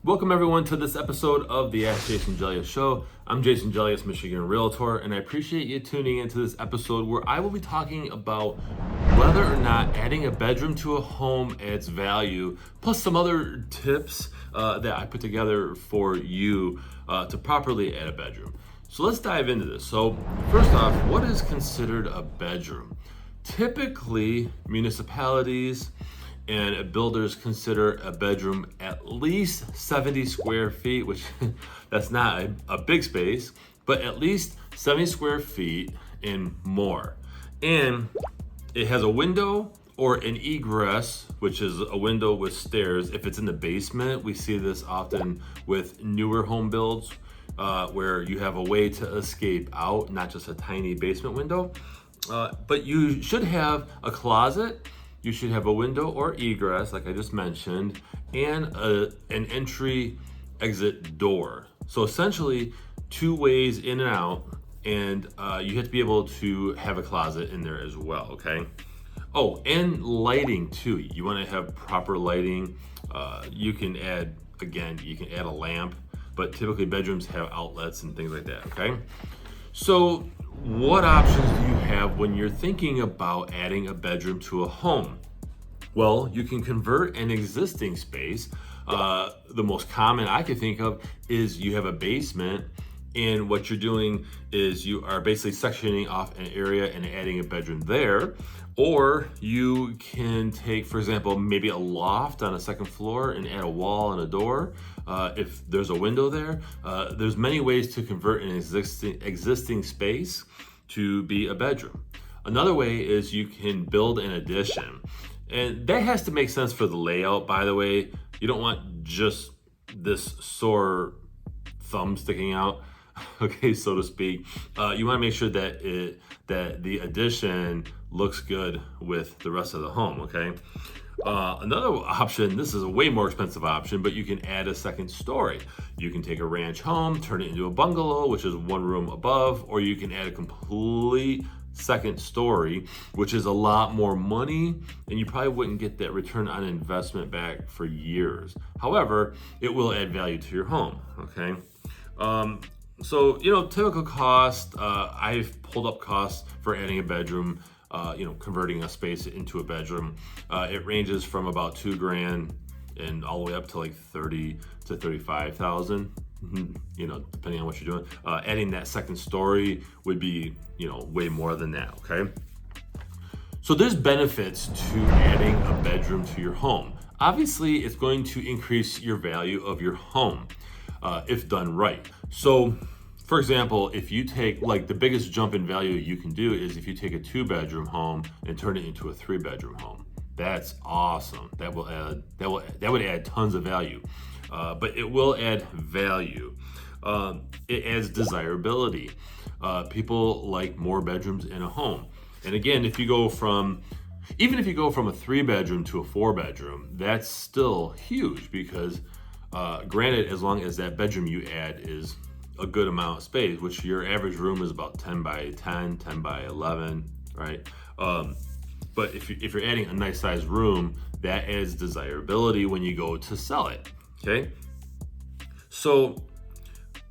Welcome everyone to this episode of the AskJasonGelios show. I'm Jason Gelios, Michigan Realtor, and I appreciate you tuning into this episode where I will be talking about whether or not adding a bedroom to a home adds value, plus some other tips that I put together for you to properly add a bedroom. So let's dive into this. So first off, what is considered a bedroom? Typically, municipalities and builders consider a bedroom at least 70 square feet, which that's not a big space, but at least 70 square feet and more. And it has a window or an egress, which is a window with stairs. If it's in the basement, we see this often with newer home builds where you have a way to escape out, not just a tiny basement window. But you should have a closet. You should have a window or egress, like I just mentioned, and an entry exit door. So essentially, two ways in and out, and you have to be able to have a closet in there as well, okay? Oh, and lighting too. You wanna have proper lighting. You can add a lamp, but typically bedrooms have outlets and things like that, okay? So what options do you have when you're thinking about adding a bedroom to a home? Well, you can convert an existing space. The most common I could think of is you have a basement, and what you're doing is you are basically sectioning off an area and adding a bedroom there. Or you can take, for example, maybe a loft on a second floor and add a wall and a door. If there's a window there, there's many ways to convert an existing space to be a bedroom. Another way is you can build an addition. And that has to make sense for the layout, by the way. You don't want just this sore thumb sticking out, okay, so to speak. You want to make sure that the addition looks good with the rest of the home, okay? Another option, this is a way more expensive option, but you can add a second story. You can take a ranch home, turn it into a bungalow, which is one room above, or you can add a complete second story, which is a lot more money, and you probably wouldn't get that return on investment back for years. However, it will add value to your home, okay? So, typical cost, I've pulled up costs for adding a bedroom, converting a space into a bedroom. It ranges from about $2,000 and all the way up to like 30 to 35,000, depending on what you're doing. Adding that second story would be, way more than that, okay? So there's benefits to adding a bedroom to your home. Obviously, it's going to increase your value of your home if done right. So, for example, if you take, like, the biggest jump in value you can do is if you take a 2-bedroom home and turn it into a 3-bedroom home. That's awesome. That would add tons of value, but it will add value. It adds desirability. People like more bedrooms in a home. And again, even if you go from a 3-bedroom to a 4-bedroom, that's still huge because, granted, as long as that bedroom you add is a good amount of space, which your average room is about 10 by 10, 10 by 11, right? But if you're adding a nice sized room, that adds desirability when you go to sell it, okay? So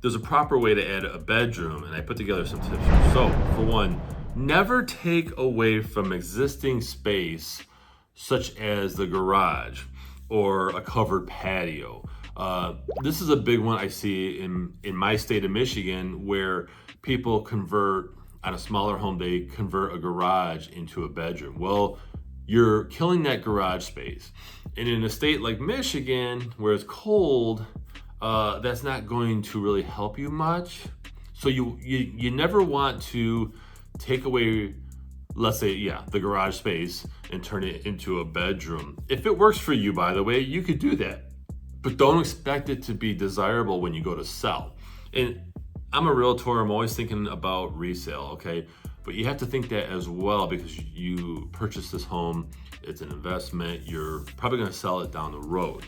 there's a proper way to add a bedroom, and I put together some tips here. So for one, never take away from existing space, such as the garage or a covered patio. This is a big one I see in my state of Michigan, where people convert, on a smaller home, they convert a garage into a bedroom. Well, you're killing that garage space. And in a state like Michigan, where it's cold, that's not going to really help you much. So you never want to take away, let's say, the garage space and turn it into a bedroom. If it works for you, by the way, you could do that. But don't expect it to be desirable when you go to sell. And I'm a realtor, I'm always thinking about resale, okay? But you have to think that as well, because you purchased this home, it's an investment, you're probably gonna sell it down the road,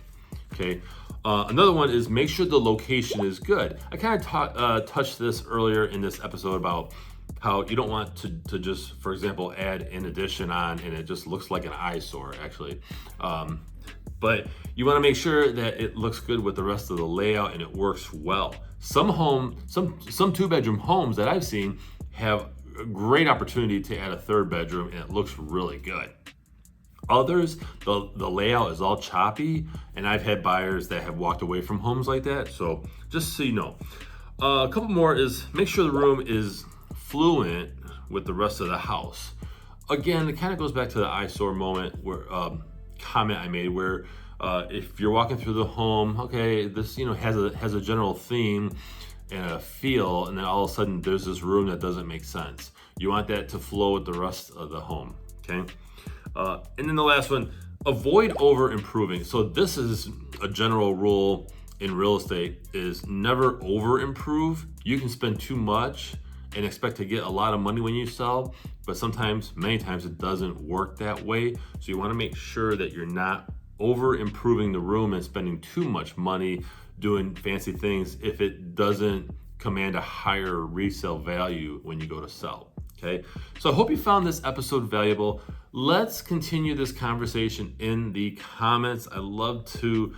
okay? Another one is make sure the location is good. I kind of touched this earlier in this episode about how you don't want to just, for example, add an addition on and it just looks like an eyesore, actually. But you want to make sure that it looks good with the rest of the layout and it works well. Some 2-bedroom homes that I've seen have a great opportunity to add a 3rd bedroom and it looks really good. Others, the layout is all choppy, and I've had buyers that have walked away from homes like that. So just so you know. A couple more is make sure the room is fluent with the rest of the house. Again, it kind of goes back to the eyesore moment where comment I made where if you're walking through the home, okay, this has a general theme and a feel, and then all of a sudden there's this room that doesn't make sense. You want that to flow with the rest of the home, okay? And then the last one, avoid over improving. So this is a general rule in real estate, is never over improve. You can spend too much and expect to get a lot of money when you sell, but many times it doesn't work that way. So you want to make sure that you're not over improving the room and spending too much money doing fancy things if it doesn't command a higher resale value when you go to sell. Okay, so I hope you found this episode valuable. Let's continue this conversation in the comments. I love to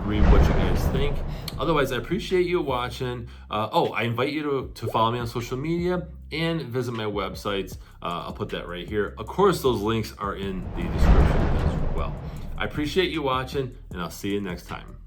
read what you guys think. Otherwise, I appreciate you watching. I invite you to follow me on social media and visit my websites. I'll put that right here. Of course, those links are in the description as well. I appreciate you watching, and I'll see you next time.